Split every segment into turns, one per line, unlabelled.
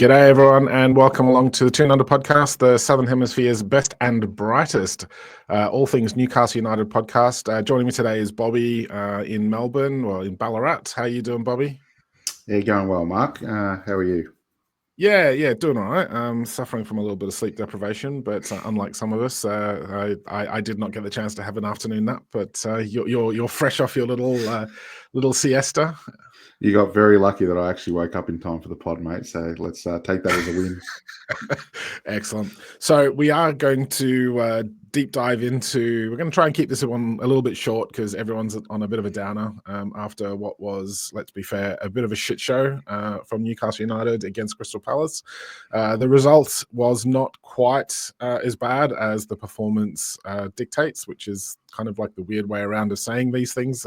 G'day, everyone, and welcome along to the Toon podcast, the Southern Hemisphere's best and brightest all things Newcastle United podcast. Joining me today is Bobby in Melbourne, or in Ballarat. How are you doing, Bobby?
Yeah, going well, Mark. How are you?
Yeah, doing all right. Suffering from a little bit of sleep deprivation, but unlike some of us, I did not get the chance to have an afternoon nap. But you're fresh off your little siesta.
You got very lucky that I actually woke up in time for the pod, mate. So let's take that as a win.
Excellent. So we are going to deep dive into. We're going to try and keep this one a little bit short because everyone's on a bit of a downer after what was, let's be fair, a bit of a shit show from Newcastle United against Crystal Palace. The result was not quite as bad as the performance dictates, which is kind of like the weird way around of saying these things.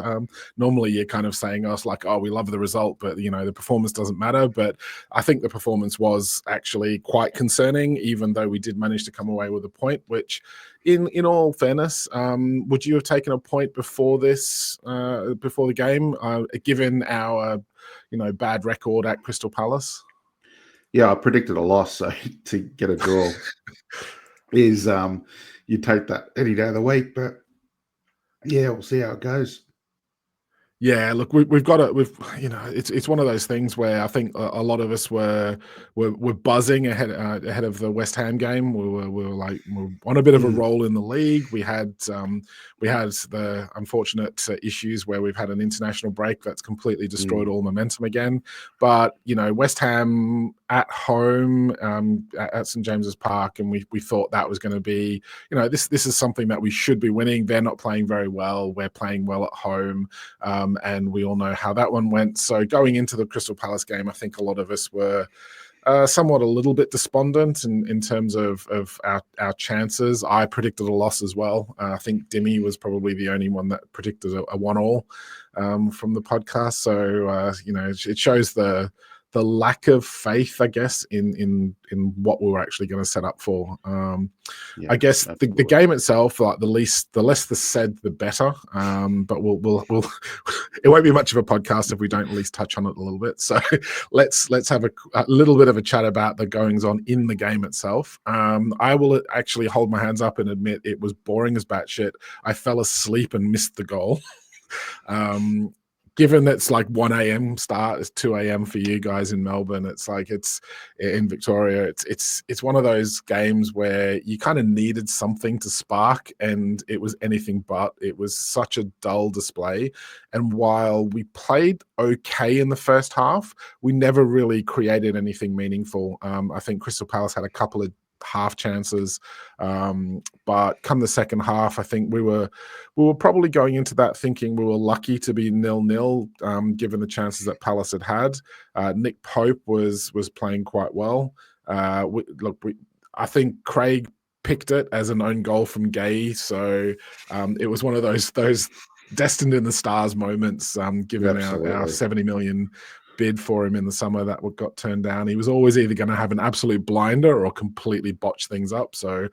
Normally you're kind of saying us like, oh, we love the result, but the performance doesn't matter. But I think the performance was actually quite concerning, even though we did manage to come away with a point, which in all fairness, would you have taken a point before this, before the game, given our, bad record at Crystal Palace?
Yeah, I predicted a loss, so to get a draw is you take that any day of the week, but yeah, we'll see how it goes.
Yeah, look, we've got it. It's one of those things where I think a lot of us were buzzing ahead of the West Ham game. We were on a bit of a roll in the league. We had the unfortunate issues where we've had an international break that's completely destroyed all momentum again. But West Ham at home at St James's Park, and we thought that was going to be, this is something that we should be winning. They're not playing very well. We're playing well at home. And we all know how that one went. So going into the Crystal Palace game, I think a lot of us were somewhat a little bit despondent in terms of our chances. I predicted a loss as well. I think Dimmy was probably the only one that predicted a 1-1 from the podcast. So, it shows the lack of faith, I guess, in what we were actually going to set up for. I guess the game itself, like the less the said, the better. But we'll it won't be much of a podcast if we don't at least touch on it a little bit. So let's have a little bit of a chat about the goings on in the game itself. I will actually hold my hands up and admit it was boring as batshit. I fell asleep and missed the goal. Given it's like 1 a.m. start, it's 2 a.m. for you guys in Melbourne. It's like it's in Victoria. It's one of those games where you kind of needed something to spark, and it was anything but. It was such a dull display. And while we played okay in the first half, we never really created anything meaningful. I think Crystal Palace had a couple of half chances, but come the second half, I think we were probably going into that thinking we were lucky to be 0-0, given the chances that Palace had. Nick Pope was playing quite well. I think Craig picked it as an own goal from Gay, so it was one of those destined in the stars moments, given our 70 million bid for him in the summer that got turned down. He was always either going to have an absolute blinder or completely botch things up. So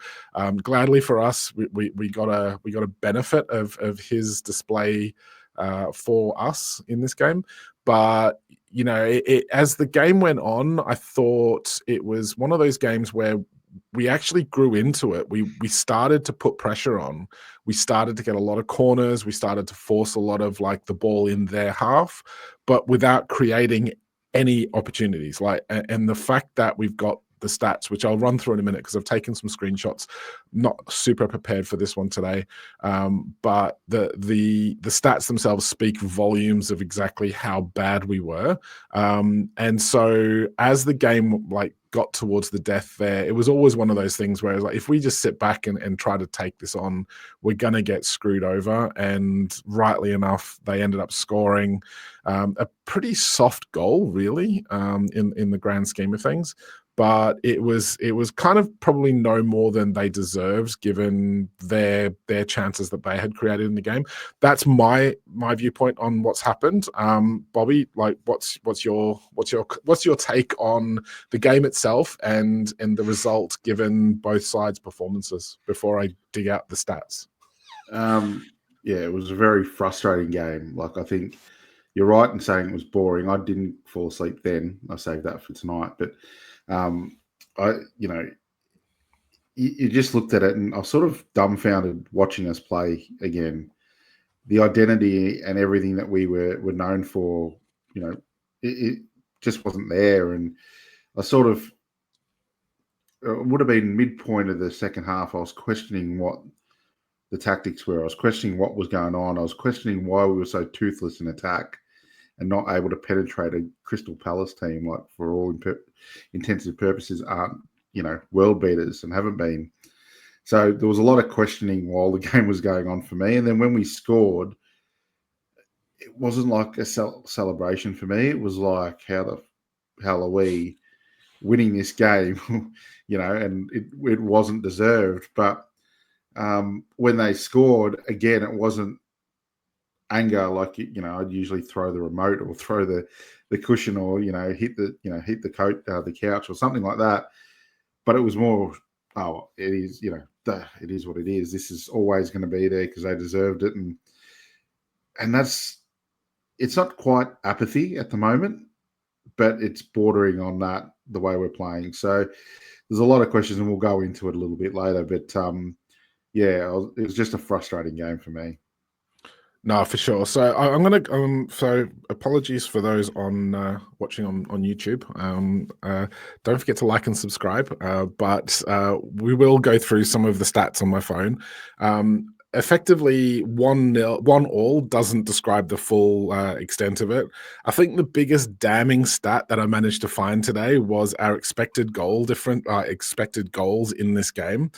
gladly for us, we got a benefit of his display for us in this game. But as the game went on, I thought it was one of those games where we actually grew into it. We started to put pressure on. We started to get a lot of corners. We started to force a lot of the ball in their half, but without creating any opportunities. And the fact that we've got the stats, which I'll run through in a minute because I've taken some screenshots, not super prepared for this one today. But the stats themselves speak volumes of exactly how bad we were. And so as the game got towards the death there, it was always one of those things where if we just sit back and try to take this on, we're going to get screwed over. And rightly enough, they ended up scoring a pretty soft goal, really, in the grand scheme of things. But it was kind of probably no more than they deserved, given their chances that they had created in the game. That's my viewpoint on what's happened. Bobby, what's your take on the game itself and the result, given both sides' performances, before I dig out the stats?
Yeah, it was a very frustrating game. I think you're right in saying it was boring. I didn't fall asleep then. I saved that for tonight, but I, you know, you just looked at it, and I was sort of dumbfounded watching us play again. The identity and everything that we were known for, you know, it just wasn't there. And I sort of, it would have been midpoint of the second half, I was questioning what the tactics were. I was questioning what was going on. I was questioning why we were so toothless in attack and not able to penetrate a Crystal Palace team, like for all intents and purposes aren't, you know, world beaters and haven't been. So there was a lot of questioning while the game was going on for me. And then when we scored, it wasn't like a celebration for me. It was like, how the hell are we winning this game? You know, and it wasn't deserved. But when they scored, again, it wasn't anger like, you know, I'd usually throw the remote or throw the cushion or, you know, hit the coat, the couch or something like that. But it was more, oh, it is, you know, it is what it is. This is always going to be there because they deserved it. And it's not quite apathy at the moment, but it's bordering on that, the way we're playing. So there's a lot of questions, and we'll go into it a little bit later. But yeah, it was just a frustrating game for me.
No, for sure. So I'm gonna so apologies for those on watching on YouTube. Don't forget to like and subscribe. But we will go through some of the stats on my phone. Effectively 1-0, 1-1 doesn't describe the full extent of it. I think the biggest damning stat that I managed to find today was our expected goals in this game.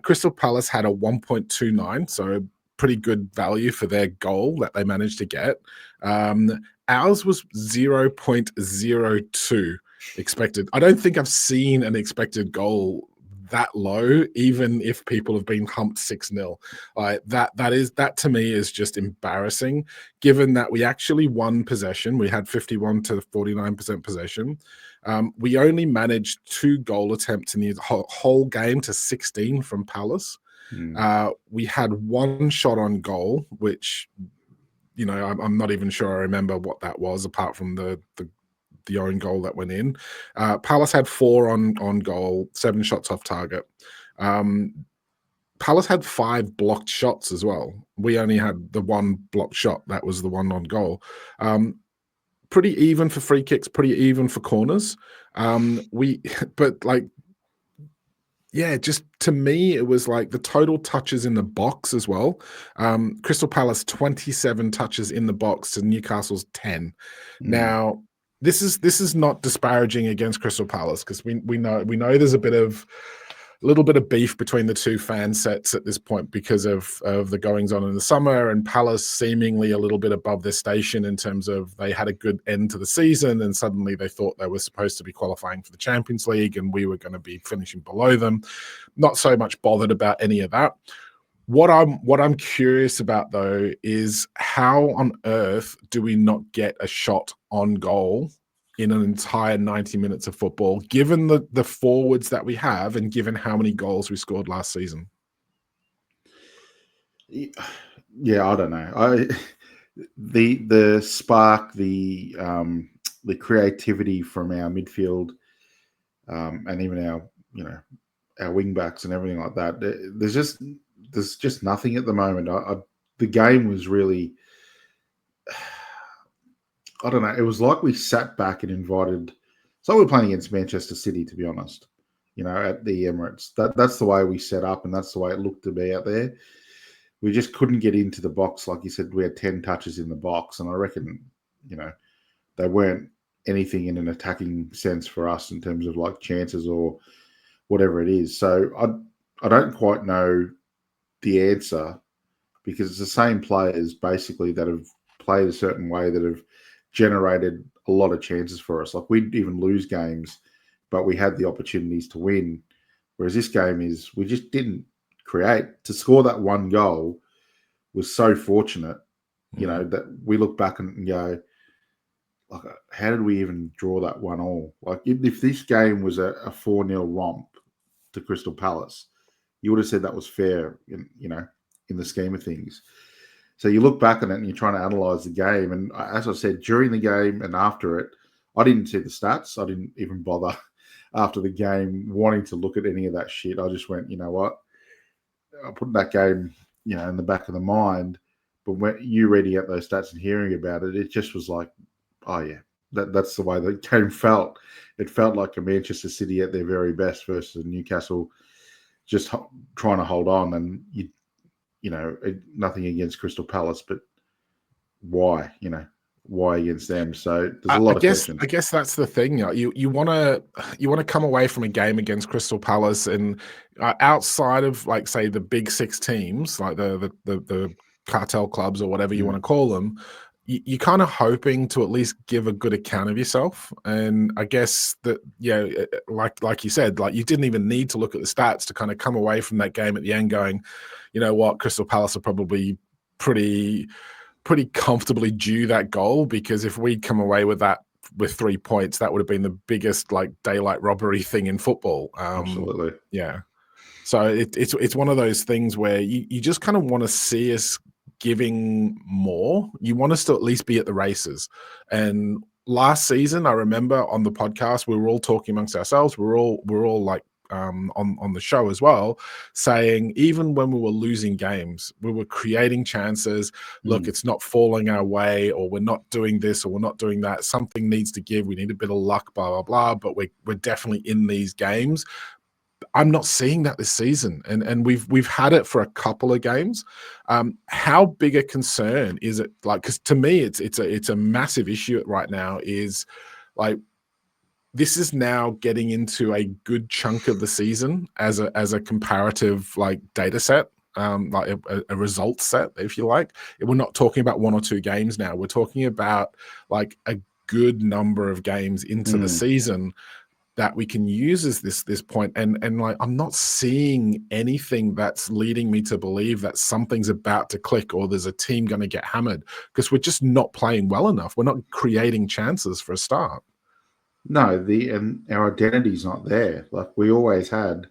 Crystal Palace had a 1.29, so pretty good value for their goal that they managed to get. Ours was 0.02 expected. I don't think I've seen an expected goal that low, even if people have been humped 6-0. Like that to me is just embarrassing, given that we actually won possession. We had 51 to 49% possession. We only managed 2 goal attempts in the whole game to 16 from Palace. We had 1 shot on goal, which, you know, I'm not even sure I remember what that was, apart from the own goal that went in. Palace had 4 on goal, 7 shots off target. Palace had 5 blocked shots as well. We only had the 1 blocked shot. That was the 1 on goal. Pretty even for free kicks, pretty even for corners. But like, yeah, just to me, it was like the total touches in the box as well. Crystal Palace 27 touches in the box to Newcastle's 10. Now, this is not disparaging against Crystal Palace, because we know there's a little bit of beef between the two fan sets at this point because of the goings on in the summer, and Palace seemingly a little bit above their station in terms of they had a good end to the season and suddenly they thought they were supposed to be qualifying for the Champions League and we were going to be finishing below them. Not so much bothered about any of that. What I'm curious about, though, is how on earth do we not get a shot on goal in an entire 90 minutes of football, given the forwards that we have and given how many goals we scored last season?
Yeah, I don't know. The spark, the creativity from our midfield, and even our, you know, our wing backs and everything like that. There's just nothing at the moment. The game was really, I don't know. It was like we sat back and invited. So we were playing against Manchester City, to be honest. You know, at the Emirates. That's the way we set up, and that's the way it looked to be out there. We just couldn't get into the box. Like you said, we had 10 touches in the box, and I reckon, you know, they weren't anything in an attacking sense for us in terms of like chances or whatever it is. So I don't quite know the answer, because it's the same players basically that have played a certain way that have generated a lot of chances for us. Like, we'd even lose games, but we had the opportunities to win. Whereas this game is, we just didn't create. To score that 1 goal was so fortunate, you know, that we look back and go, like, how did we even draw that 1-1? Like, if this game was a 4-0 romp to Crystal Palace, you would have said that was fair, you know, in the scheme of things. So you look back on it and you're trying to analyze the game. And as I said, during the game and after it, I didn't see the stats. I didn't even bother after the game wanting to look at any of that shit. I just went, you know what? I put that game, in the back of the mind. But when you reading out those stats and hearing about it, it just was like, oh yeah, that's the way the game felt. It felt like a Manchester City at their very best versus Newcastle, just trying to hold on. And nothing against Crystal Palace, but why? Why against them? So there's a lot of questions.
I guess that's the thing. You want to come away from a game against Crystal Palace, and outside of, like, say, the big six teams, like the cartel clubs or whatever you want to call them, you're kind of hoping to at least give a good account of yourself. And I guess that, like you said, like, you didn't even need to look at the stats to kind of come away from that game at the end going, you know what, Crystal Palace are probably pretty comfortably due that goal, because if we'd come away with 3 points, that would have been the biggest, like, daylight robbery thing in football.
Absolutely.
Yeah. So it's one of those things where you just kind of want to see us giving more. You want us to at least be at the races. And last season, I remember on the podcast, we were all talking amongst ourselves. We're all like, on the show as well, saying even when we were losing games, we were creating chances. Look, it's not falling our way, or we're not doing this, or we're not doing that. Something needs to give. We need a bit of luck, blah, blah, blah. But we're definitely in these games. I'm not seeing that this season, and we've had it for a couple of games. How big a concern is it? Like, because to me, it's a massive issue right now. Is like, this is now getting into a good chunk of the season as a comparative, like, data set, like a result set, if you like. We're not talking about 1 or 2 games now. We're talking about, like, a good number of games into the season that we can use as this point. And like, I'm not seeing anything that's leading me to believe that something's about to click or there's a team going to get hammered, because we're just not playing well enough. We're not creating chances for a start.
No, and our identity's not there. Like, we always had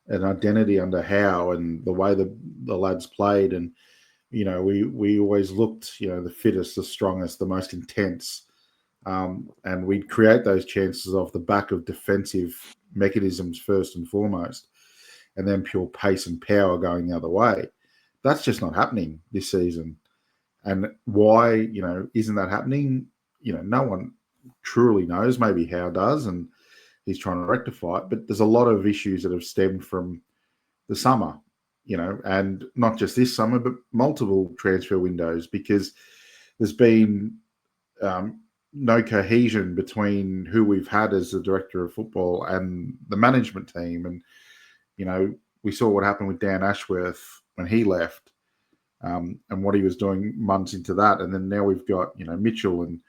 an identity under Howe and the way the lads played, and we always looked, the fittest, the strongest, the most intense, and we'd create those chances off the back of defensive mechanisms first and foremost, and then pure pace and power going the other way. That's just not happening this season. And why, isn't that happening? No one truly knows. Maybe Howe does, and he's trying to rectify it. But there's a lot of issues that have stemmed from the summer, and not just this summer, but multiple transfer windows, because there's been no cohesion between who we've had as the director of football and the management team. And, we saw what happened with Dan Ashworth when he left, and what he was doing months into that. And then now we've got, Mitchell, and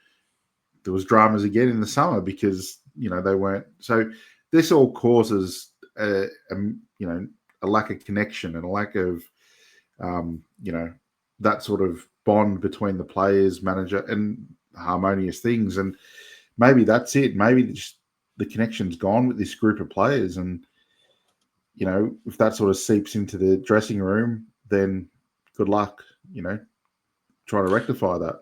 there was dramas again in the summer because, they weren't. So this all causes, a lack of connection and a lack of, that sort of bond between the players, manager, and harmonious things. And maybe that's it. Maybe just the connection's gone with this group of players. And, if that sort of seeps into the dressing room, then good luck, trying to rectify that.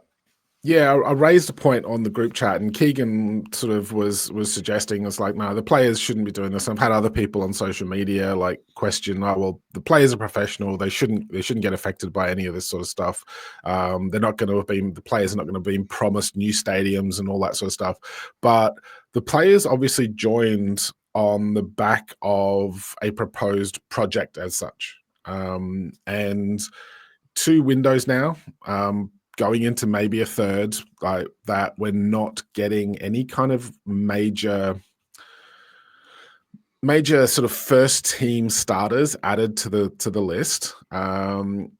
Yeah, I raised a point on the group chat, and Keegan sort of was suggesting, it's like, no, the players shouldn't be doing this. I've had other people on social media like question, oh, well, the players are professional. They shouldn't get affected by any of this sort of stuff. The players are not going to be promised new stadiums and all that sort of stuff. But the players obviously joined on the back of a proposed project as such, and 2 windows now. Going into maybe a third, like that, we're not getting any kind of major sort of first team starters added to the list. Do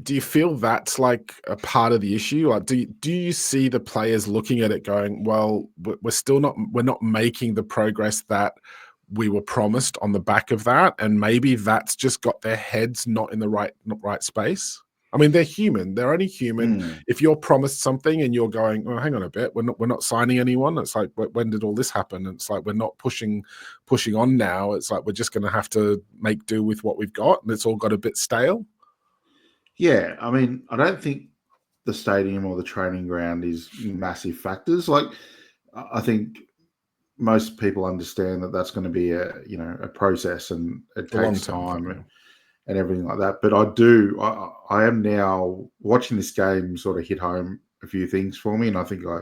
you feel that's like a part of the issue? Like, do you see the players looking at it going, well, we're not making the progress that we were promised on the back of that, and maybe that's just got their heads not in the right space? I mean, they're human. They're only human. If you're promised something and you're going, oh, hang on a bit, we're not signing anyone. It's like, when did all this happen? And it's like, we're not pushing on now. It's like, we're just going to have to make do with what we've got, and it's all got a bit stale.
Yeah, I mean, I don't think the stadium or the training ground is massive factors. Like, I think most people understand that that's going to be a process, and it takes time and everything like that. But I am now watching this game sort of hit home a few things for me, and I think I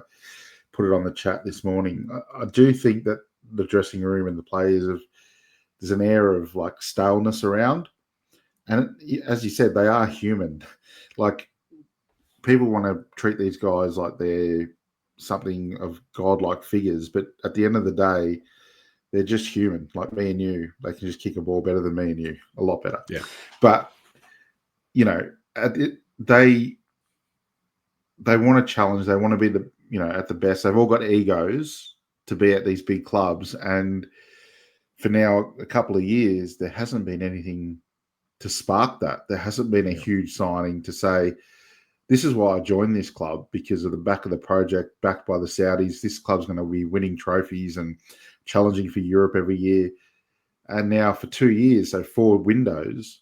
put it on the chat this morning. I do think that the dressing room and the players there's an air of like staleness around, and as you said, they are human. Like, people want to treat these guys like they're something of godlike figures, but at the end of the day, they're just human, like me and you. They can just kick a ball better than me and you, a lot better.
Yeah.
But they want to challenge. They want to be at the best. They've all got egos to be at these big clubs, and for now, a couple of years, there hasn't been anything to spark that. There hasn't been a huge signing to say, this is why I joined this club, because of the back of the project, backed by the Saudis. This club's going to be winning trophies and challenging for Europe every year. And now for 2 years, so 4 windows,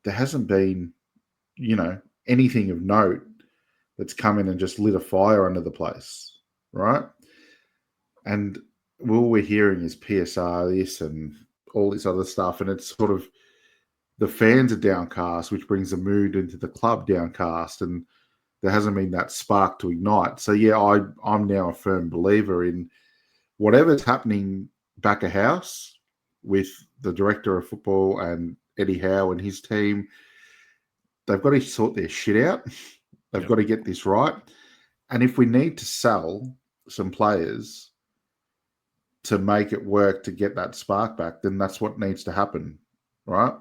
there hasn't been, anything of note that's come in and just lit a fire under the place, right? And all we're hearing is PSR this and all this other stuff. And it's sort of, the fans are downcast, which brings the mood into the club downcast. And there hasn't been that spark to ignite. So, yeah, I'm now a firm believer in whatever's happening back of house with the director of football and Eddie Howe and his team. They've got to sort their shit out. They've got to get this right. And if we need to sell some players to make it work to get that spark back, then that's what needs to happen, right?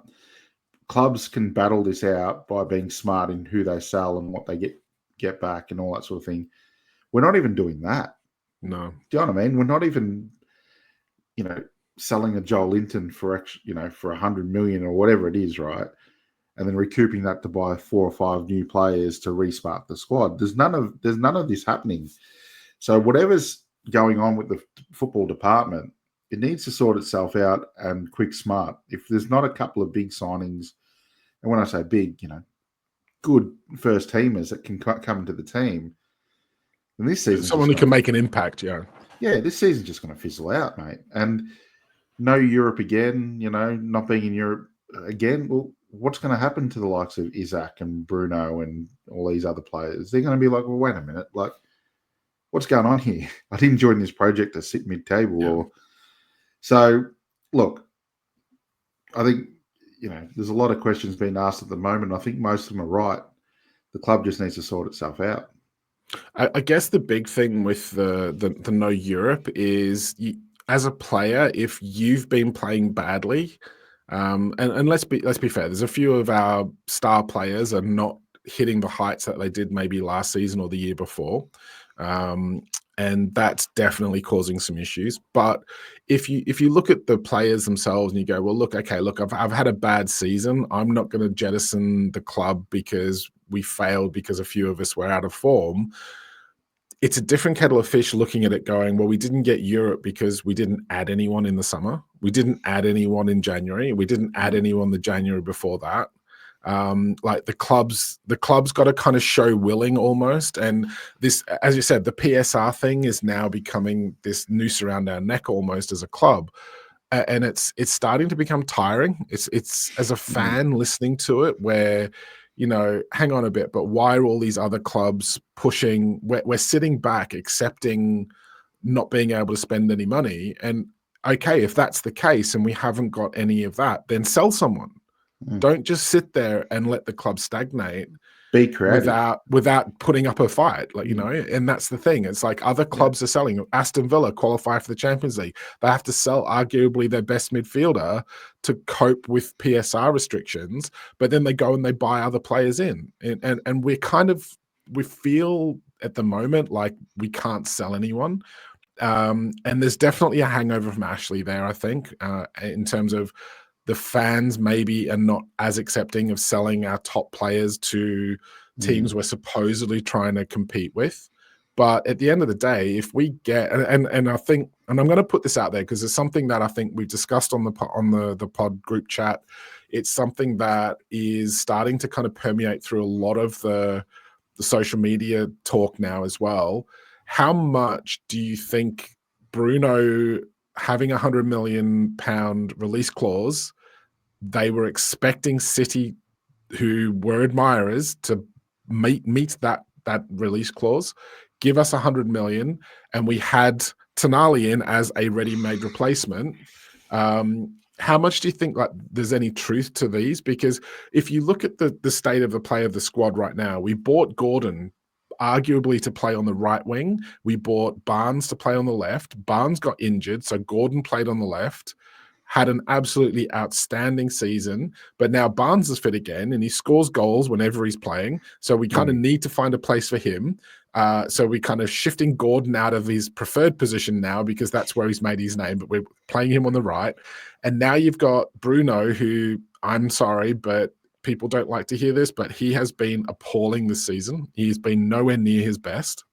Clubs can battle this out by being smart in who they sell and what they get back and all that sort of thing. We're not even doing that.
No.
Do you know what I mean? We're not even, selling a Joel Linton for for 100 million or whatever it is, right? And then recouping that to buy 4 or 5 new players to respark the squad. There's none of this happening. So whatever's going on with the football department, it needs to sort itself out, and quick smart. If there's not a couple of big signings, and when I say big, good first teamers that can come into the team, then this season,
someone who can make an impact,
yeah, this season's just going to fizzle out, mate. And no Europe again, not being in Europe again. Well, what's going to happen to the likes of Isaac and Bruno and all these other players? They're going to be like, well, wait a minute, like, what's going on here? I didn't join this project to sit mid-table. So, look, I think, there's a lot of questions being asked at the moment. I think most of them are right. The club just needs to sort itself out.
I guess the big thing with the no Europe is, as a player, if you've been playing badly, and let's be fair, there's a few of our star players are not hitting the heights that they did maybe last season or the year before. And that's definitely causing some issues. But if you look at the players themselves and you go, well, look, I've had a bad season. I'm not going to jettison the club because we failed because a few of us were out of form. It's a different kettle of fish looking at it going, well, we didn't get Europe because we didn't add anyone in the summer. We didn't add anyone in January. We didn't add anyone the January before that. Like the club's got to kind of show willing almost. And this, as you said, the PSR thing is now becoming this noose around our neck almost as a club. And it's starting to become tiring. It's as a fan listening to it where, hang on a bit, but why are all these other clubs pushing? We're sitting back, accepting not being able to spend any money. And okay, if that's the case and we haven't got any of that, then sell someone. Don't just sit there and let the club stagnate.
Be creative
without putting up a fight, and that's the thing. It's like other clubs are selling. Aston Villa qualify for the Champions League. They have to sell arguably their best midfielder to cope with PSR restrictions, but then they go and they buy other players in, and we feel at the moment like we can't sell anyone. And there's definitely a hangover from Ashley there, I think, in terms of the fans maybe are not as accepting of selling our top players to teams we're supposedly trying to compete with. But at the end of the day, if we get, and I think, and I'm going to put this out there because it's something that I think we've discussed on the pod group chat. It's something that is starting to kind of permeate through a lot of the social media talk now as well. How much do you think Bruno having £100 million release clause, they were expecting City, who were admirers, to meet that release clause, give us 100 million, and we had Tonali in as a ready-made replacement. How much do you think like there's any truth to these? Because if you look at the state of the play of the squad right now, we bought Gordon arguably to play on the right wing. We bought Barnes to play on the left. Barnes got injured, so Gordon played on the left, had an absolutely outstanding season, but now Barnes is fit again and he scores goals whenever he's playing. So we kind of need to find a place for him. So we kind of shifting Gordon out of his preferred position now because that's where he's made his name, but we're playing him on the right. And now you've got Bruno, who, I'm sorry, but people don't like to hear this, but he has been appalling this season. He's been nowhere near his best.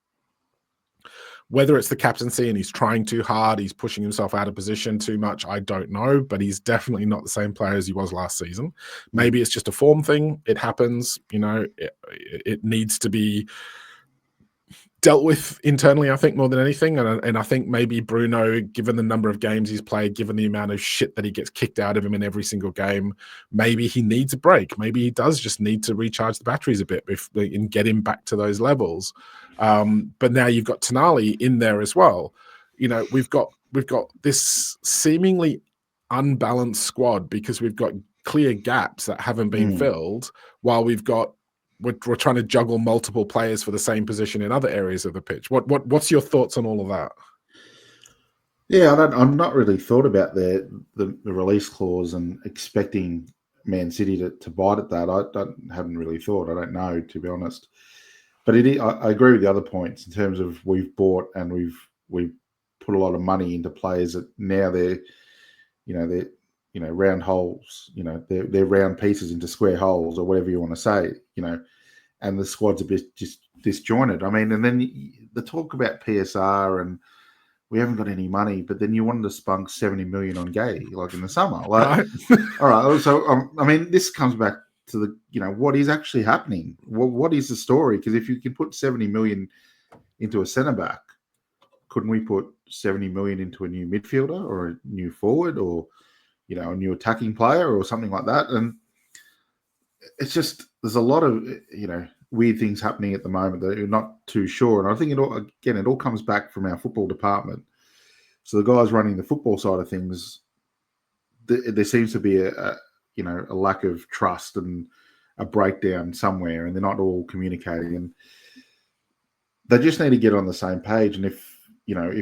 Whether it's the captaincy and he's trying too hard, he's pushing himself out of position too much, I don't know, but he's definitely not the same player as he was last season. Maybe it's just a form thing. It happens, it needs to be dealt with internally, I think, more than anything. And I think maybe Bruno, given the number of games he's played, given the amount of shit that he gets kicked out of him in every single game, maybe he needs a break. Maybe he does just need to recharge the batteries a bit and get him back to those levels. But now you've got Tonali in there as well. We've got this seemingly unbalanced squad because we've got clear gaps that haven't been filled, while we're trying to juggle multiple players for the same position in other areas of the pitch. What's your thoughts on all of that?
Yeah, I'm not really thought about the release clause and expecting Man City to bite at that. I haven't really thought. I don't know, to be honest. But I agree with the other points in terms of we've bought and we've put a lot of money into players that now they're round holes. They're round pieces into square holes, or whatever you want to say. And the squad's a bit just disjointed. I mean, and then the talk about PSR and we haven't got any money, but then you wanted to spunk 70 million on Gay, like in the summer. Like, all right. So, I mean, this comes back to the, what is actually happening? What is the story? Because if you can put 70 million into a centre back, couldn't we put 70 million into a new midfielder or a new forward or, a new attacking player or something like that? And it's just, there's a lot of, weird things happening at the moment that you're not too sure. And I think it all comes back from our football department. So the guys running the football side of things, there seems to be a lack of trust and a breakdown somewhere, and they're not all communicating. And they just need to get on the same page. And if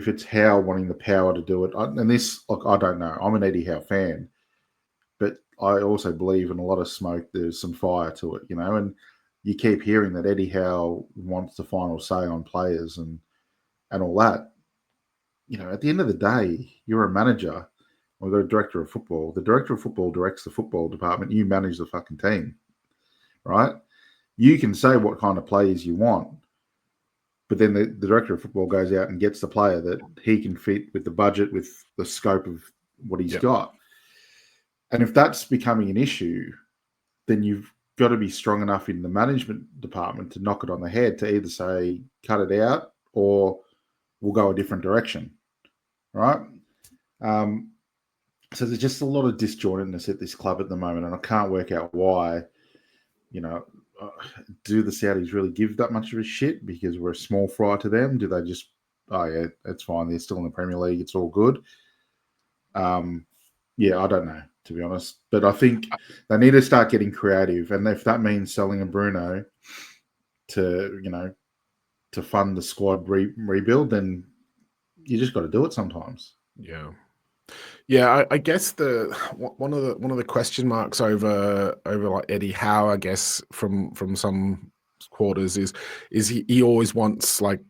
it's Howe wanting the power to do it, I don't know. I'm an Eddie Howe fan, but I also believe in a lot of smoke, there's some fire to it, and you keep hearing that Eddie Howe wants the final say on players and all that. At the end of the day, you're a manager. We've got a director of football. The director of football directs the football department. You manage the fucking team, right? You can say what kind of players you want, but then the director of football goes out and gets the player that he can fit with the budget, with the scope of what he's got. And if that's becoming an issue, then you've got to be strong enough in the management department to knock it on the head, to either say, cut it out, or we'll go a different direction, right? So there's just a lot of disjointedness at this club at the moment, and I can't work out why. Do the Saudis really give that much of a shit because we're a small fry to them? Do they just, oh yeah, it's fine, they're still in the Premier League, it's all good? Yeah, I don't know, to be honest. But I think they need to start getting creative, and if that means selling a Bruno to fund the squad rebuild, then you just got to do it sometimes.
Yeah, I guess one of the question marks over like Eddie Howe, I guess from some quarters is he always wants like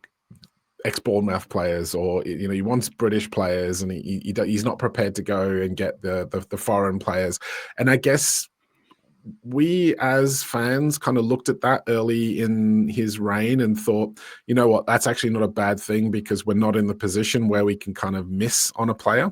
ex-Bournemouth players, or he wants British players, and he's not prepared to go and get the foreign players. And I guess we as fans kind of looked at that early in his reign and thought, you know what, that's actually not a bad thing because we're not in the position where we can kind of miss on a player.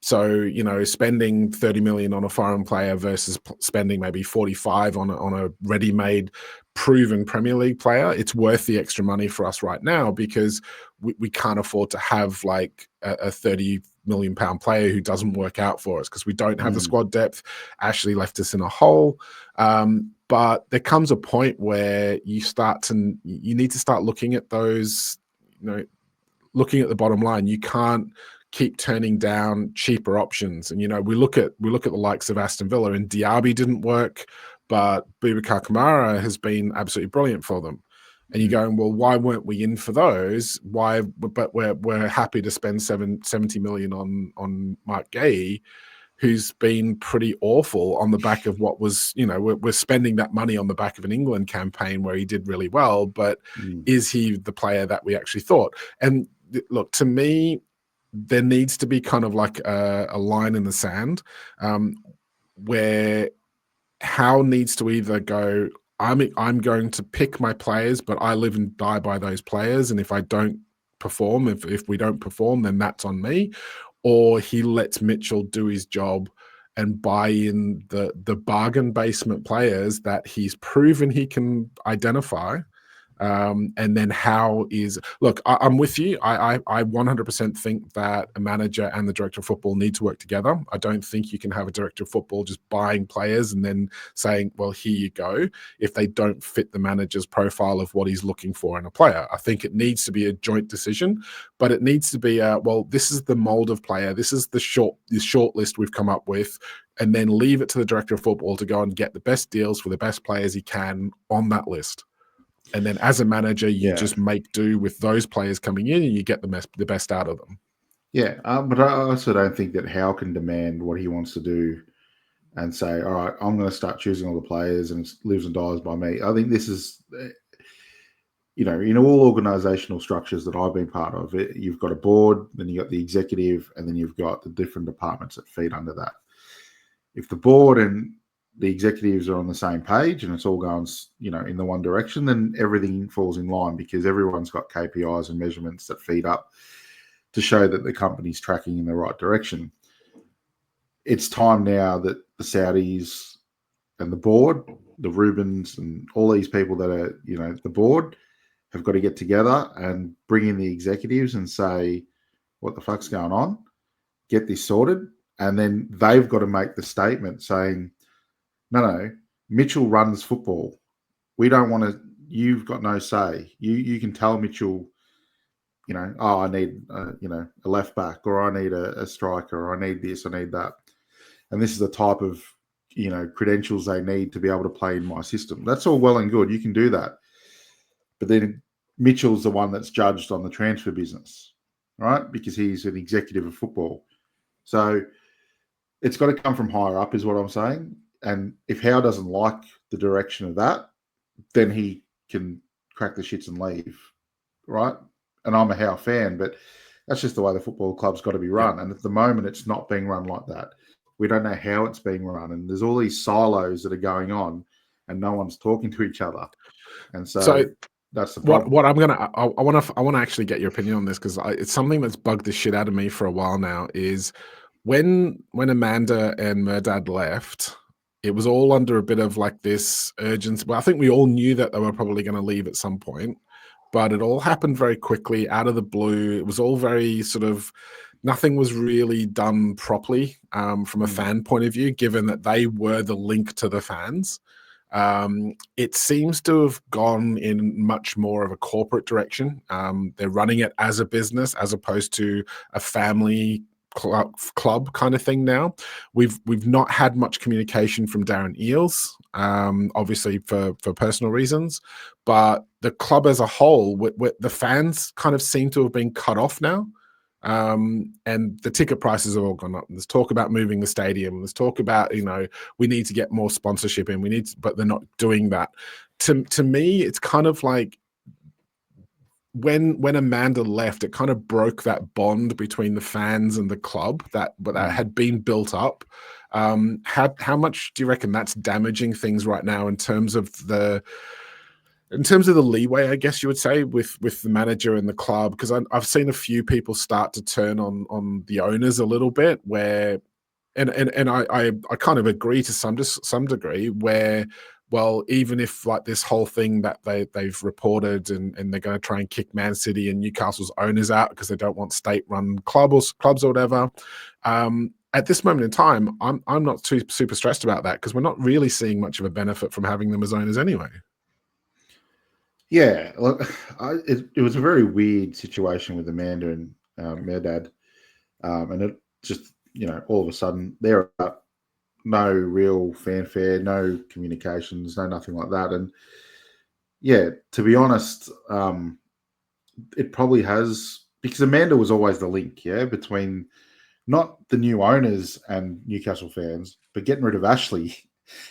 So, you know, spending 30 million on a foreign player versus spending maybe 45 on a ready-made, proven Premier League player, it's worth the extra money for us right now because we can't afford to have like a 30 million pound player who doesn't work out for us because we don't have the squad depth. Ashley left us in a hole. But there comes a point where you need to start looking at those, you know, looking at the bottom line. You can't keep turning down cheaper options. And, you know, we look at the likes of Aston Villa, and Diaby didn't work, but Boubacar Kamara has been absolutely brilliant for them. And you're going, well, why weren't we in for those? Why? But we're happy to spend 70 million on Mark Gay, who's been pretty awful on the back of what was, you know, we're spending that money on the back of an England campaign where he did really well, but is he the player that we actually thought? And look, to me, there needs to be kind of like a line in the sand where Howe needs to either go, I'm going to pick my players, but I live and die by those players. And if I don't perform, if we don't perform, then that's on me. Or he lets Mitchell do his job and buy in the bargain basement players that he's proven he can identify. And then Howe is, look, I'm with you. I 100% think that a manager and the director of football need to work together. I don't think you can have a director of football just buying players and then saying, well, here you go, if they don't fit the manager's profile of what he's looking for in a player. I think it needs to be a joint decision, but it needs to be well, this is the mold of player. This is the short list we've come up with, and then leave it to the director of football to go and get the best deals for the best players he can on that list. And then as a manager, you just make do with those players coming in and you get the best out of them.
Yeah, but I also don't think that Howe can demand what he wants to do and say, all right, I'm going to start choosing all the players and it lives and dies by me. I think this is, you know, in all organizational structures that I've been part of, you've got a board, then you've got the executive, and then you've got the different departments that feed under that. If the board and the executives are on the same page and it's all going, you know, in the one direction, then everything falls in line because everyone's got KPIs and measurements that feed up to show that the company's tracking in the right direction. It's time now that the Saudis and the board, the Rubens and all these people that are, you know, the board have got to get together and bring in the executives and say, what the fuck's going on? Get this sorted. And then they've got to make the statement saying, no, Mitchell runs football. We don't want to, you've got no say. You can tell Mitchell, you know, oh, I need, you know, a left back, or I need a striker, or I need this, I need that. And this is the type of, you know, credentials they need to be able to play in my system. That's all well and good. You can do that. But then Mitchell's the one that's judged on the transfer business, right? Because he's an executive of football. So it's got to come from higher up is what I'm saying. And if Howe doesn't like the direction of that, then he can crack the shits and leave, right? And I'm a Howe fan, but that's just the way the football club's got to be run. And at the moment, it's not being run like that. We don't know how it's being run. And there's all these silos that are going on and no one's talking to each other. And so that's the problem.
What I'm gonna I want to actually get your opinion on this because it's something that's bugged the shit out of me for a while now. Is when Amanda and Merdad left, it was all under a bit of like this urgency. Well, I think we all knew that they were probably going to leave at some point, but it all happened very quickly out of the blue. It was all very sort of, nothing was really done properly from a fan point of view, given that they were the link to the fans. It seems to have gone in much more of a corporate direction. They're running it as a business as opposed to a family club kind of thing now. We've not had much communication from Darren Eales, obviously for personal reasons, but the club as a whole, the fans kind of seem to have been cut off now. And the ticket prices have all gone up. There's talk about moving the stadium. There's talk about, you know, we need to get more sponsorship in. But they're not doing that. To me, it's kind of like when Amanda left, it kind of broke that bond between the fans and the club that had been built up. How much do you reckon that's damaging things right now in terms of In terms of the leeway, I guess you would say with the manager and the club, because I've seen a few people start to turn on the owners a little bit, where and I kind of agree to some degree where, well, even if like this whole thing that they've reported and they're going to try and kick Man City and Newcastle's owners out because they don't want state-run clubs or whatever. At this moment in time, I'm not too super stressed about that because we're not really seeing much of a benefit from having them as owners anyway.
Yeah, look, it was a very weird situation with Amanda and Merdad, and it just all of a sudden there are no real fanfare, no communications, no nothing like that, and yeah, to be honest, it probably has because Amanda was always the link, between not the new owners and Newcastle fans, but getting rid of Ashley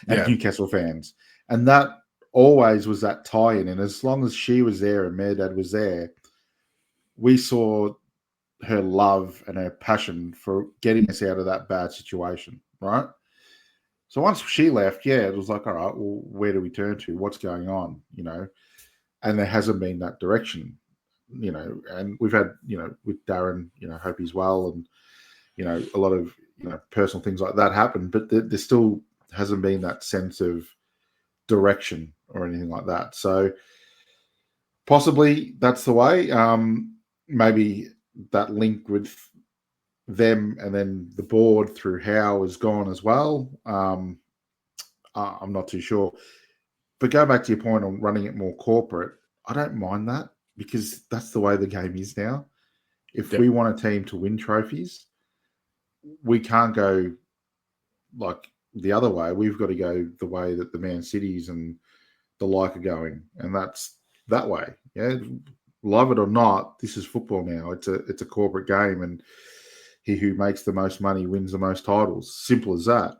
and Newcastle fans, and that always was that tie-in. And as long as she was there and Merdad was there, we saw her love and her passion for getting us out of that bad situation, right? So once she left, it was like, all right, well, where do we turn to? What's going on? And there hasn't been that direction, and we've had, with Darren, hope he's well, and, a lot of, personal things like that happen, but there still hasn't been that sense of direction or anything like that. So possibly that's the way. Maybe that link with them and then the board through Howe is gone as well. I'm not too sure. But go back to your point on running it more corporate. I don't mind that because that's the way the game is now. If we want a team to win trophies, we can't go like the other way. We've got to go the way that the Man Cities and the like are going, and that's that way. Yeah, love it or not, this is football now. It's a corporate game, and he who makes the most money wins the most titles. Simple as that.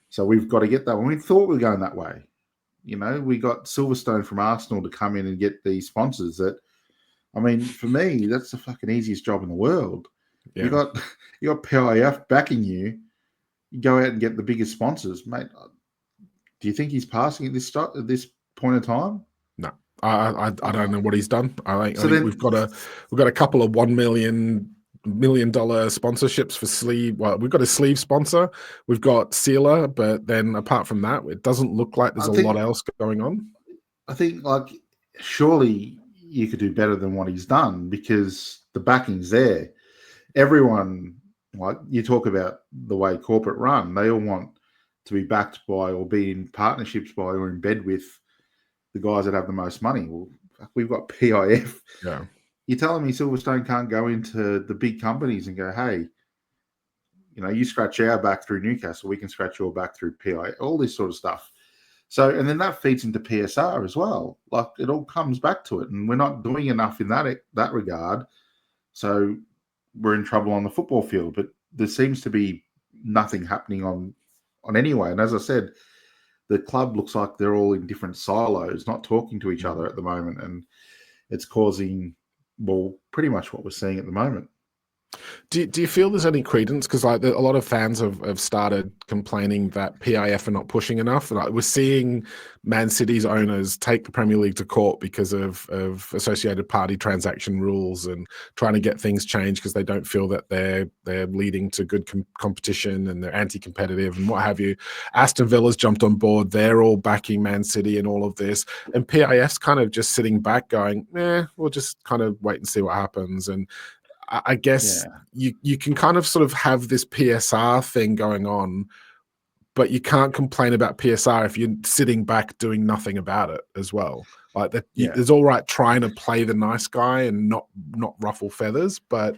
So we've got to get that one. We thought we were going that way. We got Silverstone from Arsenal to come in and get these sponsors. That, I mean, for me, that's the fucking easiest job in the world. Yeah. You got PIF backing you. You go out and get the biggest sponsors, mate. Do you think he's passing at this point in time?
No, I don't know what he's done. I think we've got a couple of $1 million sponsorships for sleeve. Well, we've got a sleeve sponsor, we've got Sealer, but then apart from that, it doesn't look like there's a lot else going on.
I think surely you could do better than what he's done because the backing's there. Everyone, you talk about the way corporate run, they all want to be backed by or be in partnerships by or in bed with the guys that have the most money. Well, we've got PIF.
Yeah.
You're telling me Silverstone can't go into the big companies and go, hey, you scratch our back through Newcastle, we can scratch your back through PIF, all this sort of stuff. So, and then that feeds into PSR as well. It all comes back to it, and we're not doing enough in that regard. So we're in trouble on the football field, but there seems to be nothing happening on anyway. And as I said, the club looks like they're all in different silos, not talking to each other at the moment, and it's causing, well, pretty much what we're seeing at the moment.
Do you feel there's any credence? Because a lot of fans have started complaining that PIF are not pushing enough. We're seeing Man City's owners take the Premier League to court because of associated party transaction rules and trying to get things changed because they don't feel that they're leading to good competition and they're anti-competitive and what have you. Aston Villa's jumped on board. They're all backing Man City and all of this. And PIF's kind of just sitting back going, we'll just kind of wait and see what happens. And I guess you can kind of sort of have this PSR thing going on, but you can't complain about PSR if you're sitting back doing nothing about it as well. It's all right trying to play the nice guy and not ruffle feathers, but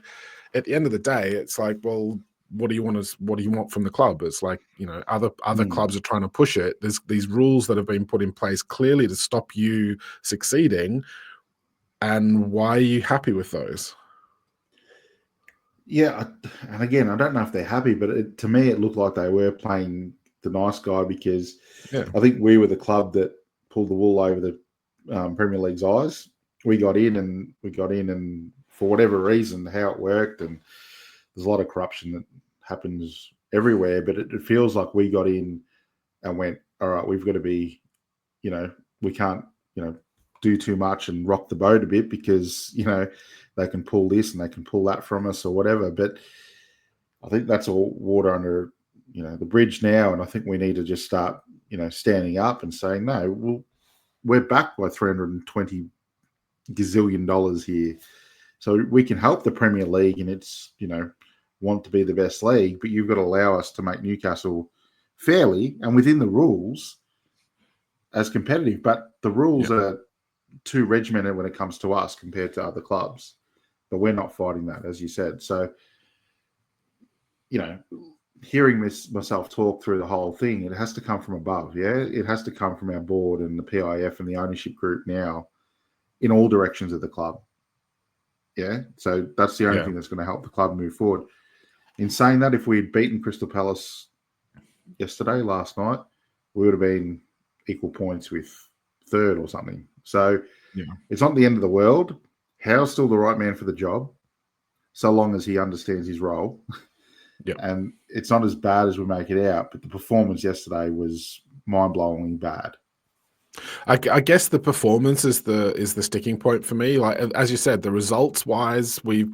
at the end of the day, it's like, well, what do you want from the club? It's like, other clubs are trying to push it. There's these rules that have been put in place clearly to stop you succeeding, and why are you happy with those?
Yeah, and again, I don't know if they're happy, but to me, it looked like they were playing the nice guy because I think we were the club that pulled the wool over the Premier League's eyes. We got in, and for whatever reason, how it worked, and there's a lot of corruption that happens everywhere, but it feels like we got in and went, all right, we've got to be, we can't, do too much and rock the boat a bit because, they can pull this and they can pull that from us or whatever. But I think that's all water under, the bridge now. And I think we need to just start, standing up and saying, no, we're backed by $320 gazillion here. So we can help the Premier League and it's, want to be the best league, but you've got to allow us to make Newcastle fairly and within the rules as competitive. But the rules are too regimented when it comes to us compared to other clubs. But we're not fighting that, as you said. So, hearing myself talk through the whole thing, it has to come from above. Yeah, it has to come from our board and the PIF and the ownership group now in all directions of the club. Yeah, so that's the only thing that's going to help the club move forward. In saying that, if we had beaten Crystal Palace last night, we would have been equal points with third or something. So it's not the end of the world. Howe's still the right man for the job, so long as he understands his role. And it's not as bad as we make it out, but the performance yesterday was mind-blowingly bad.
I guess the performance is the sticking point for me. Like as you said, the results wise, we're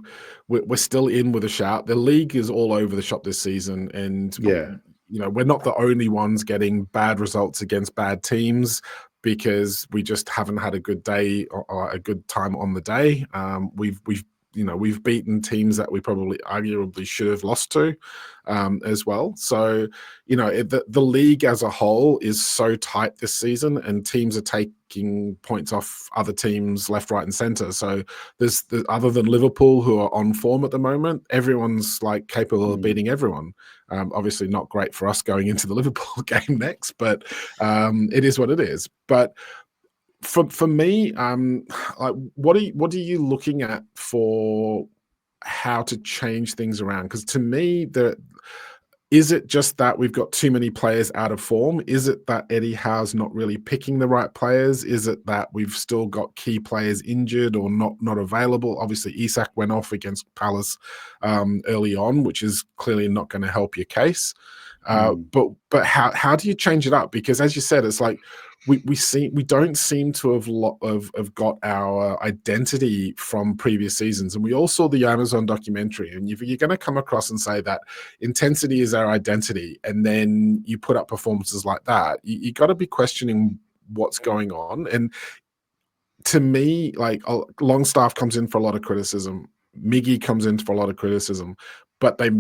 still in with a shout. The league is all over the shop this season, and we're not the only ones getting bad results against bad teams because we just haven't had a good day or a good time on the day. We've beaten teams that we probably arguably should have lost to as well. So, the league as a whole is so tight this season and teams are taking points off other teams left, right and center. So there's other than Liverpool who are on form at the moment, everyone's like capable of beating everyone. Obviously not great for us going into the Liverpool game next, but it is what it is. But for me, like what are you looking at for how to change things around? Because to me, is it just that we've got too many players out of form? Is it that Eddie Howe's not really picking the right players? Is it that we've still got key players injured or not available? Obviously, Isak went off against Palace early on, which is clearly not going to help your case. But how do you change it up? Because as you said, it's like we don't seem to have got our identity from previous seasons. And we all saw the Amazon documentary, and if you're going to come across and say that intensity is our identity, and then you put up performances like that, you got to be questioning what's going on. And to me, like Longstaff comes in for a lot of criticism, Miggy comes in for a lot of criticism, but they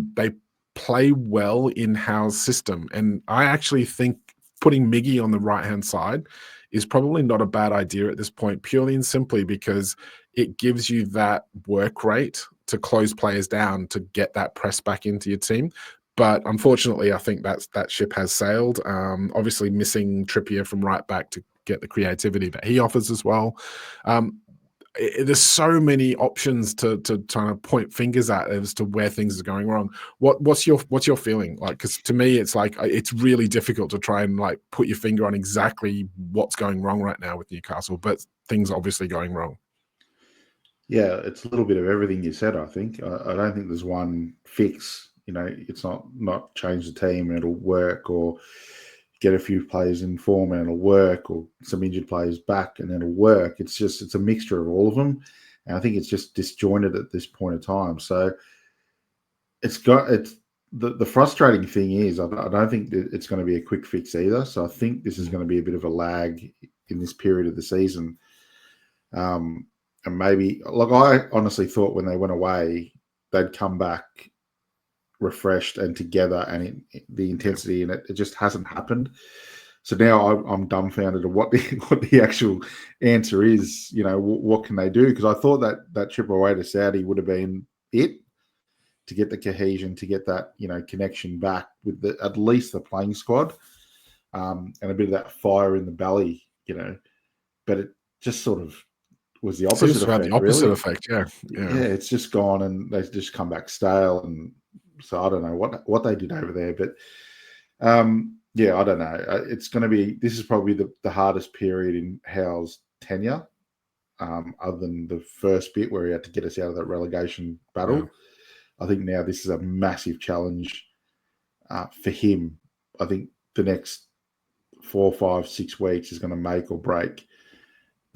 play well in Howe's system. And I actually think putting Miggy on the right-hand side is probably not a bad idea at this point, purely and simply because it gives you that work rate to close players down to get that press back into your team. But unfortunately, I think that ship has sailed. Obviously missing Trippier from right back to get the creativity that he offers as well. There's so many options to try to point fingers at as to where things are going wrong. What's your feeling like? Because to me, it's like it's really difficult to try and like put your finger on exactly what's going wrong right now with Newcastle, but things are obviously going wrong.
Yeah, it's a little bit of everything you said. I think I don't think there's one fix. It's not change the team and it'll work, or get a few players in form and it'll work, or some injured players back and it'll work. It's a mixture of all of them. And I think it's just disjointed at this point in time. So the frustrating thing is I don't think that it's going to be a quick fix either. So I think this is going to be a bit of a lag in this period of the season. And maybe, like, I honestly thought when they went away, they'd come back refreshed and together, and the intensity in it just hasn't happened. So now I'm dumbfounded at what the actual answer is. What can they do? Because I thought that trip away to Saudi would have been it to get the cohesion, to get that connection back with at least the playing squad, and a bit of that fire in the belly. But it just sort of was the opposite
Seems to have
effect.
the opposite
really.
effect, yeah.
It's just gone, and they just come back stale. And so I don't know what they did over there, but I don't know. It's going to be. This is probably the hardest period in Howe's tenure, other than the first bit where he had to get us out of that relegation battle. Yeah. I think now this is a massive challenge for him. I think the next 4, 5, 6 weeks is going to make or break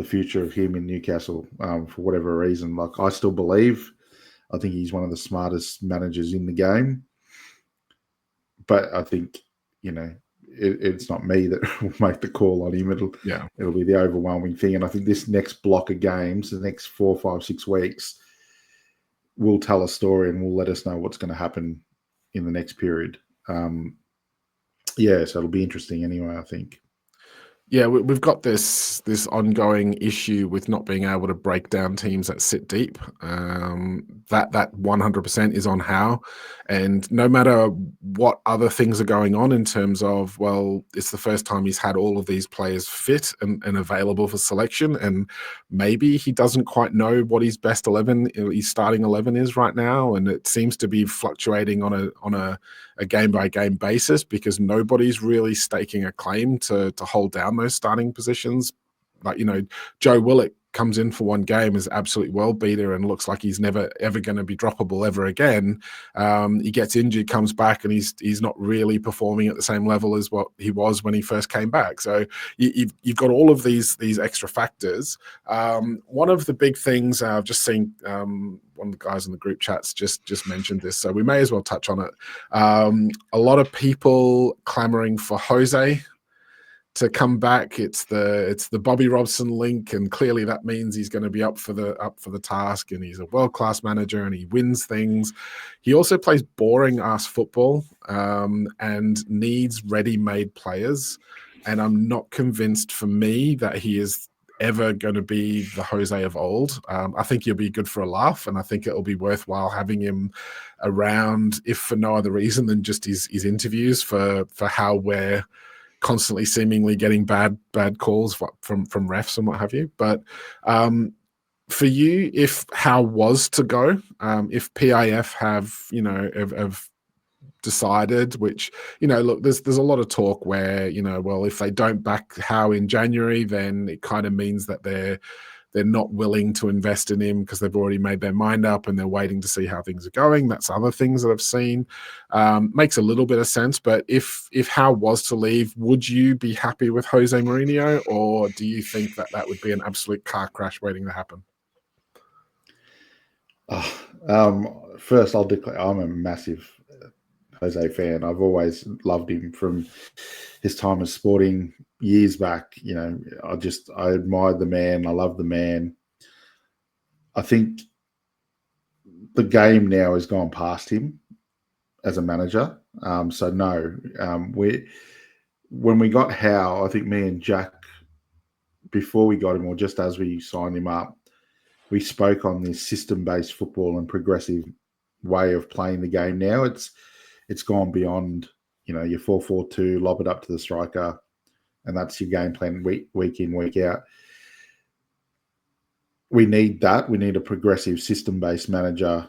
the future of him in Newcastle for whatever reason. Like, I still believe, I think he's one of the smartest managers in the game. But I think, it's not me that will make the call on him. It'll be the overwhelming thing. And I think this next block of games, the next 4, 5, 6 weeks, will tell a story and will let us know what's going to happen in the next period. So it'll be interesting anyway, I think.
Yeah, we've got this ongoing issue with not being able to break down teams that sit deep. That 100% is on Howe, and no matter what other things are going on in terms of, well, it's the first time he's had all of these players fit and available for selection, and maybe he doesn't quite know what his best 11, his starting 11 is right now, and it seems to be fluctuating on a game by game basis because nobody's really staking a claim to hold down those starting positions. Like, Joe Willock comes in for one game, is absolutely world beater and looks like he's never ever going to be droppable ever again. He gets injured, comes back, and he's not really performing at the same level as what he was when he first came back. So you've got all of these extra factors. One of the big things I've just seen, one of the guys in the group chats just mentioned this, so we may as well touch on it. A lot of people clamoring for Jose to come back. It's the Bobby Robson link, and clearly that means he's going to be up for the task, and he's a world-class manager and he wins things. He also plays boring ass football and needs ready-made players, and I'm not convinced, for me, that he is ever going to be the Jose of old. I think he'll be good for a laugh, and I think it'll be worthwhile having him around, if for no other reason than just his interviews, for how we're constantly seemingly getting bad calls from refs and what have you. But for you, if Howe was to go, if PIF have decided, which, look, there's a lot of talk where, well, if they don't back Howe in January, then it kind of means that they're not willing to invest in him because they've already made their mind up and they're waiting to see how things are going. That's other things that I've seen. Makes a little bit of sense. But if Howe was to leave, would you be happy with Jose Mourinho, or do you think that would be an absolute car crash waiting to happen?
First, I'll declare I'm a massive Jose fan. I've always loved him from his time as Sporting years back. I admired the man. I love the man. I think the game now has gone past him as a manager. So no, when we got Howe, I think me and Jack, before we got him, or just as we signed him up, we spoke on this system-based football and progressive way of playing the game. Now it's gone beyond, your 4-4-2, lob it up to the striker, and that's your game plan week in, week out. We need that. We need a progressive system-based manager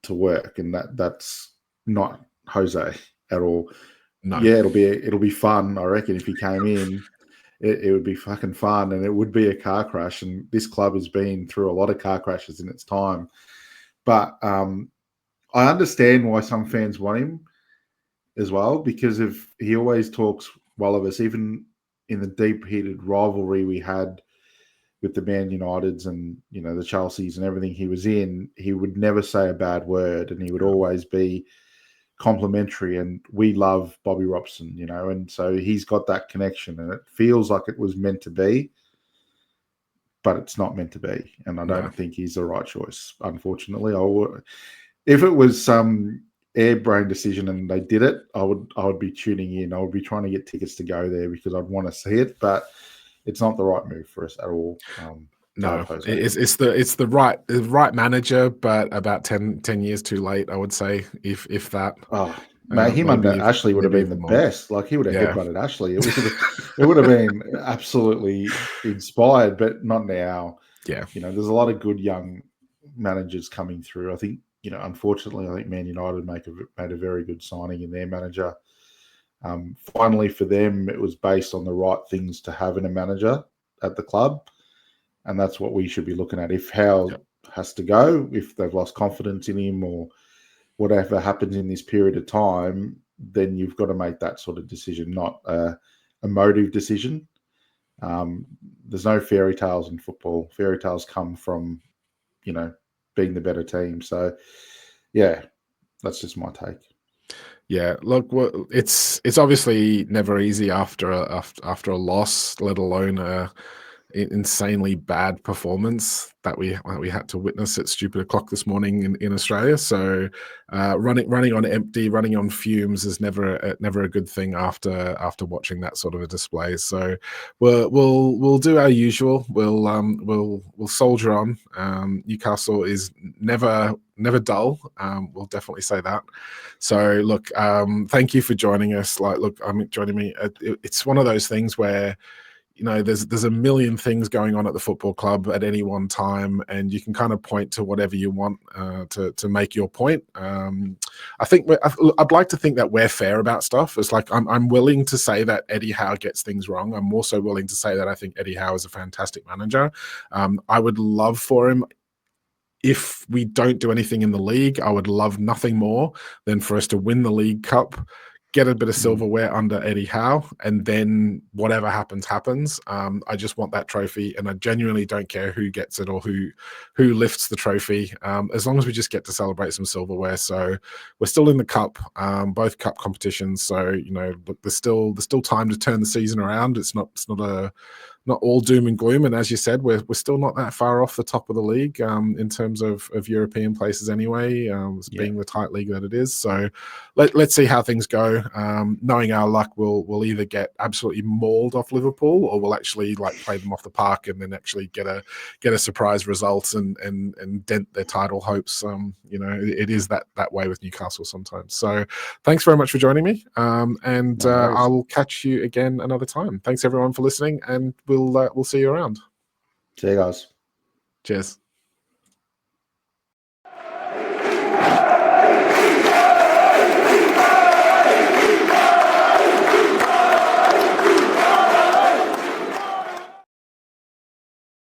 to work, and that's not Jose at all.
No.
Yeah, it'll be fun. I reckon if he came in, it would be fucking fun, and it would be a car crash. And this club has been through a lot of car crashes in its time. But I understand why some fans want him as well, because he always talks well of us, even in the deep-heated rivalry we had with the Man Uniteds and, the Chelseas and everything he was in. He would never say a bad word, and he would always be complimentary, and we love Bobby Robson, and so he's got that connection, and it feels like it was meant to be, but it's not meant to be, and I don't think he's the right choice, unfortunately. If it was some airbrain decision and they did it, I would be tuning in. I would be trying to get tickets to go there because I'd want to see it, but it's not the right move for us at all.
No, it's the right manager, but about 10 years too late, I would say, if that.
Oh, man, him under Ashley would have been the best. Like, he would have headbutted Ashley. It would have been absolutely inspired, but not now.
Yeah,
there's a lot of good young managers coming through. I think, unfortunately, I think Man United made a very good signing in their manager. Finally, for them, it was based on the right things to have in a manager at the club. And that's what we should be looking at. If Howe has to go, if they've lost confidence in him, or whatever happens in this period of time, then you've got to make that sort of decision, not a emotive decision. there's no fairy tales in football. Fairy tales come from, being the better team. So, yeah, that's just my take.
Yeah, look, it's obviously never easy after a loss, let alone a insanely bad performance that we had to witness at stupid o'clock this morning in Australia. So running on empty, running on fumes is never a good thing after watching that sort of a display. So we'll do our usual. We'll soldier on. Newcastle is never dull. We'll definitely say that. So look, thank you for joining us. Joining me. It's one of those things where, there's a million things going on at the football club at any one time, and you can kind of point to whatever you want to make your point. I think I'd like to think that we're fair about stuff. It's like I'm willing to say that Eddie Howe gets things wrong. I'm also willing to say that I think Eddie Howe is a fantastic manager. I would love for him. If we don't do anything in the league, I would love nothing more than for us to win the League Cup, get a bit of silverware under Eddie Howe, and then whatever happens. I just want that trophy, and I genuinely don't care who gets it or who lifts the trophy, as long as we just get to celebrate some silverware. So we're still in the cup, both cup competitions. So look, there's still time to turn the season around. It's not all doom and gloom, and as you said, we're still not that far off the top of the league in terms of European places anyway, being the tight league that it is. So let's see how things go. Knowing our luck, we'll either get absolutely mauled off Liverpool, or we'll actually play them off the park and then actually get a surprise result and dent their title hopes. It is that way with Newcastle sometimes. So thanks very much for joining me, and I'll catch you again another time. Thanks everyone for listening, and we'll see you around.
See you guys.
Cheers.